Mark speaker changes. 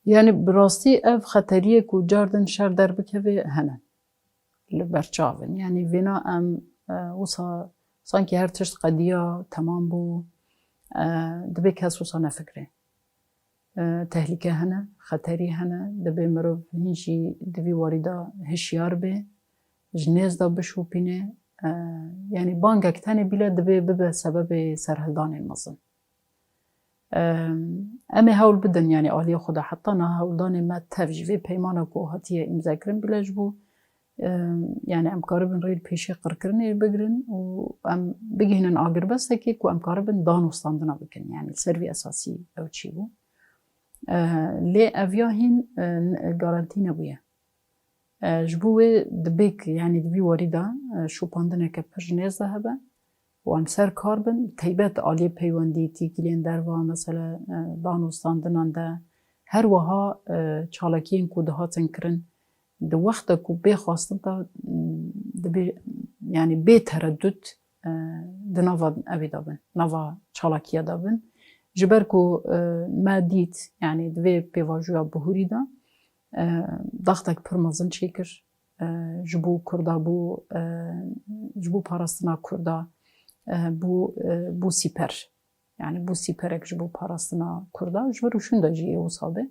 Speaker 1: يعني براستي اف خطریه کو جاردن شر در بکوه هنن لبرچاون يعني فينا ام وصا سانكي هر تشت قضية تمام بو دبي كاس وصا نفكره تهلكه هنا خطري هنا دبي مروف هنشي دبي واردا هشيار به جناز دا بشوبينه يعني بانكك تاني بلا دبي ببه سبب سرهلدان المظن اما هول بدن يعني آلية خدا حتى نا هولدان ما تفجيوه پیمانا کو هاتيه امزاكرن بلا جبو يعني ام كاربن ريل بيشي قركرني بگرن و ام بگهنن آگر بس هكيك و ام كاربن دانو ستاندنا بكن يعني السيرفي اساسي او چي بو لي افيا هين غارانتي نبويه جبوه دبيك يعني دبي واردا شوپاندنه که پرجنيز هبه و ام سر كاربن تيبت آليه پیواندي تيكلين دروا مثلا دانو ستاندنان ده هر وها چالكين کو دهاتن کرن ده وقت کو بخواستن تا دبي يعني بتردد ده نوا أبي دابن نوا چالاكيا دابن جبركو ما ديت يعني دوي بيواجويا بهوري دا ضغطك برمزن شكر جبو كردا بو جبو باراستنا كردا بو سيبر يعني بو سيبرك جبو باراستنا كردا جبرو شون دا جيه وصابه